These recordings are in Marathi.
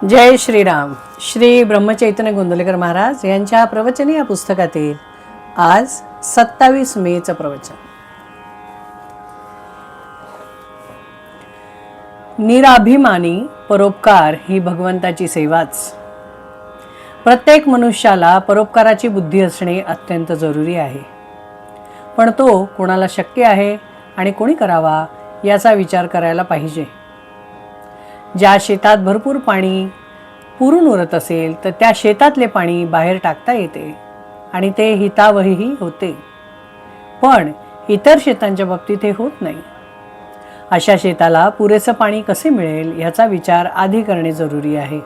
जय श्रीराम. श्री ब्रह्मचैतन्य गोंदवलेकर महाराज यांच्या प्रवचनी या पुस्तकातील आज 27 मेचं प्रवचन. निराभिमानी परोपकार ही भगवंताची सेवाच. प्रत्येक मनुष्याला परोपकाराची बुद्धी असणे अत्यंत जरुरी आहे, पण तो कोणाला शक्य आहे आणि कोणी करावा याचा विचार करायला पाहिजे. ज्या शेतात भरपूर पाणी पुरून उरत असेल तर त्या शेतातले पाणी बाहेर टाकता येते आणि ते हितावही होते, पण इतर शेतांच्या बाबतीत हे होत नाही. अशा शेताला पुरेसं पाणी कसे मिळेल याचा विचार आधी करणे जरुरी आहे.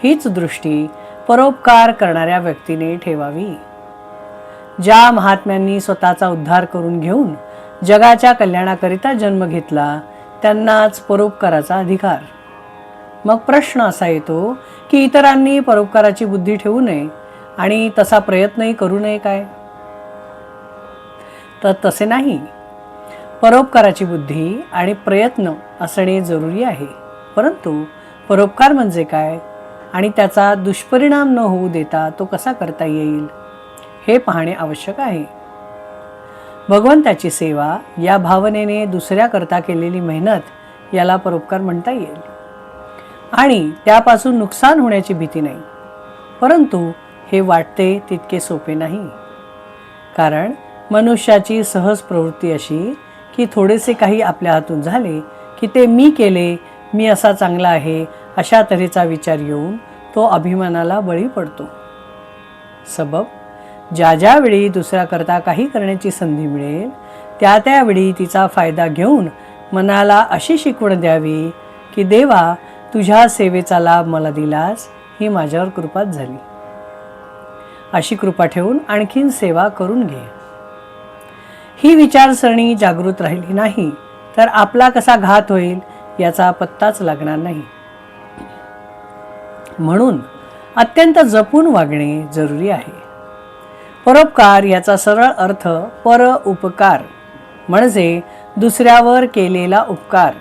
हीच दृष्टी परोपकार करणाऱ्या व्यक्तीने ठेवावी. ज्या महात्म्यांनी स्वतःचा उद्धार करून घेऊन जगाच्या कल्याणाकरिता जन्म घेतला त्यांनाच परोपकाराचा अधिकार. मग प्रश्न असा येतो की इतरांनी परोपकाराची बुद्धी ठेवू नये आणि तसा प्रयत्नही करू नये काय? तर तसे नाही. परोपकाराची बुद्धी आणि प्रयत्न असणे जरुरी आहे, परंतु परोपकार म्हणजे काय आणि त्याचा दुष्परिणाम न होऊ देता तो कसा करता येईल हे पाहणे आवश्यक आहे. भगवंताची सेवा या भावनेने दुसऱ्याकरता केलेली मेहनत याला परोपकार म्हणता येईल आणि त्यापासून नुकसान होण्याची भीती नाही. परंतु हे वाटते तितके सोपे नाही, कारण मनुष्याची सहज प्रवृत्ती अशी की थोडेसे काही आपल्या हातून झाले की ते मी केले, मी असा चांगला आहे अशा तऱ्हेचा विचार येऊन तो अभिमानाला बळी पडतो. सबब ज्या वेळी दुसऱ्याकरता काही करण्याची संधी मिळेल त्यावेळी तिचा फायदा घेऊन मनाला अशी शिकवण द्यावी की देवा, तुझ्या सेवेचा लाभ मला दिलास, ही माझ्यावर कृपाच झाली. अशी कृपा ठेवून आणखीन सेवा करून घे. ही विचारसरणी जागृत राहिली नाही तर आपला कसा घात होईल याचा पत्ताच लागणार नाही. म्हणून अत्यंत जपून वागणे जरुरी आहे. परोपकार याचा सरळ अर्थ पर उपकार म्हणजे दुसऱ्यावर केलेला उपकार.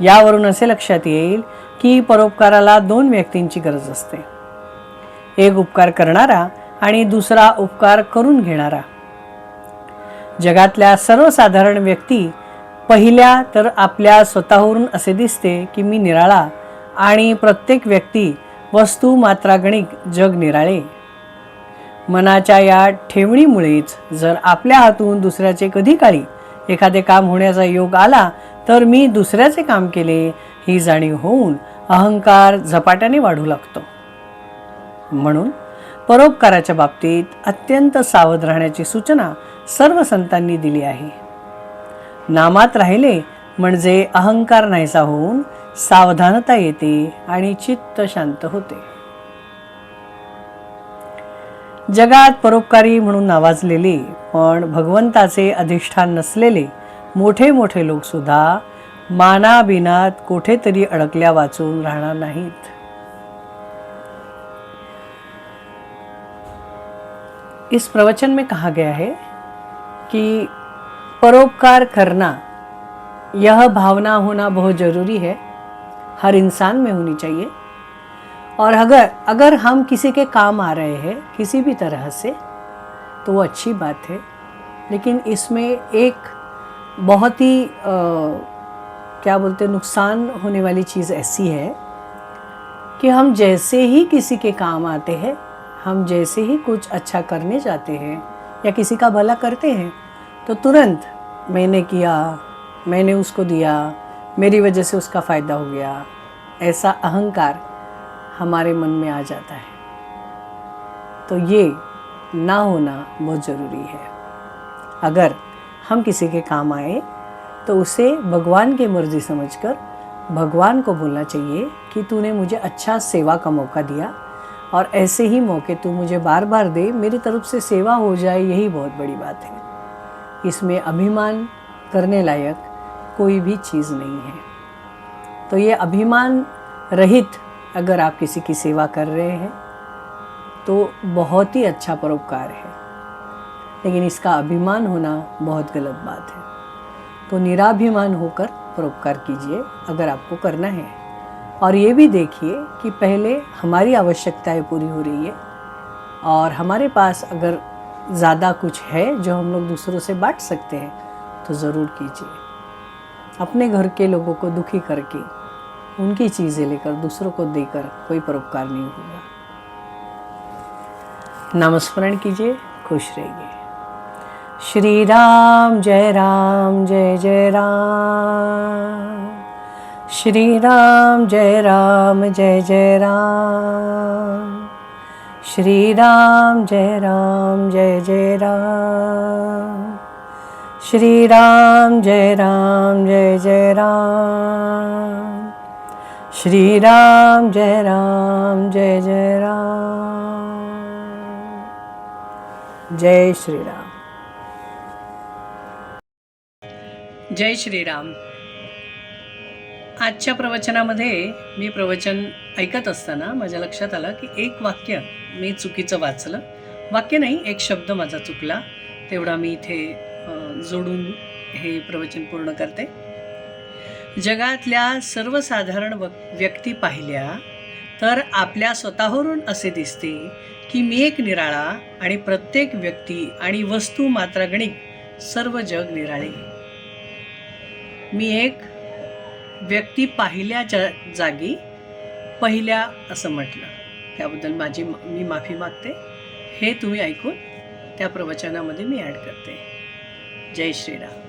यावरून असे लक्षात येईल की परोपकाराला दोन व्यक्तींची गरज असते, एक उपकार करणारा आणि दुसरा उपकार करून घेणारा. जगातल्या सर्वसाधारण व्यक्ती पहिल्या तर आपल्या स्वतःवरून असे दिसते की मी निराळा आणि प्रत्येक व्यक्ती वस्तू मात्रागणिक जग निराळे. मनाच्या या ठेवणीमुळेच जर आपल्या हातून दुसऱ्याचे कधी काळी एखादे काम होण्याचा योग आला तर मी दुसऱ्याचे काम केले ही जाणीव होऊन अहंकार झपाट्याने वाढू लागतो. म्हणून परोपकाराच्या बाबतीत अत्यंत सावध राहण्याची सूचना सर्व संतांनी दिली आहे. नामात राहिले म्हणजे अहंकार नाहीसा होऊन सावधानता येते आणि चित्त शांत होते. जगात परोपकारी म्हणून नावाजलेले पण भगवंताचे अधिष्ठान नसलेले मोठे मोठे लोक सुद्धा मानाबिनात कोठेतरी अडकल्या वाचून राहणार नाहीत. इस प्रवचन में कहा गया है कि परोपकार करना यह भावना होना बहुत ज़रूरी है, हर इंसान में होनी चाहिए. और अगर हम किसी के काम आ रहे हैं किसी भी तरह से तो वो अच्छी बात है, लेकिन इसमें एक बहुत ही क्या बोलते नुकसान होने वाली चीज़ ऐसी है कि हम जैसे ही किसी के काम आते हैं, हम जैसे ही कुछ अच्छा करने जाते हैं या किसी का भला करते हैं तो तुरंत मैंने किया, मैंने उसको दिया, मेरी वजह से उसका फ़ायदा हो गया, ऐसा अहंकार हमारे मन में आ जाता है. तो ये ना होना बहुत ज़रूरी है. अगर हम किसी के काम आए तो उसे भगवान की मर्ज़ी समझकर भगवान को बोलना चाहिए कि तूने मुझे अच्छा सेवा का मौका दिया और ऐसे ही मौके तू मुझे बार बार दे, मेरी तरफ से सेवा हो जाए, यही बहुत बड़ी बात है. इसमें अभिमान करने लायक कोई भी चीज़ नहीं है. तो ये अभिमान रहित अगर आप किसी की सेवा कर रहे हैं तो बहुत ही अच्छा परोपकार है, लेकिन इसका अभिमान होना बहुत गलत बात है. तो निराभिमान होकर परोपकार कीजिए अगर आपको करना है. और ये भी देखिए कि पहले हमारी आवश्यकताएं पूरी हो रही है और हमारे पास अगर ज़्यादा कुछ है जो हम लोग दूसरों से बांट सकते हैं तो ज़रूर कीजिए। अपने घर के लोगों को दुखी करके उनकी चीज़ें लेकर दूसरों को देकर कोई परोपकार नहीं होगा। नामस्मरण कीजिए, खुश रहिए। श्री राम जय जय राम। श्री राम जय जय राम। श्री राम जय जय राम। श्री राम जय जय राम। श्री राम जय जय राम। जय श्री राम। जय श्रीराम। आजच्या प्रवचनामध्ये मी प्रवचन ऐकत असताना माझ्या लक्षात आलं की एक वाक्य मी चुकीचं वाचलं. वाक्य नाही, एक शब्द माझा चुकला, तेवढा मी इथे जोडून हे प्रवचन पूर्ण करते. जगातल्या सर्वसाधारण व्यक्ती पाहिल्या तर आपल्या स्वतःवरून असे दिसते की मी एक निराळा आणि प्रत्येक व्यक्ती आणि वस्तू मात्रागणिक सर्व जग निराळे. मी एक व्यक्ती पाहिल्याच्या जागी पहिल्या असं म्हटलं, त्याबद्दल मी माफी मागते. हे तुम्ही ऐकून त्या प्रवचनामध्ये मी ॲड करते. जय श्रीराम.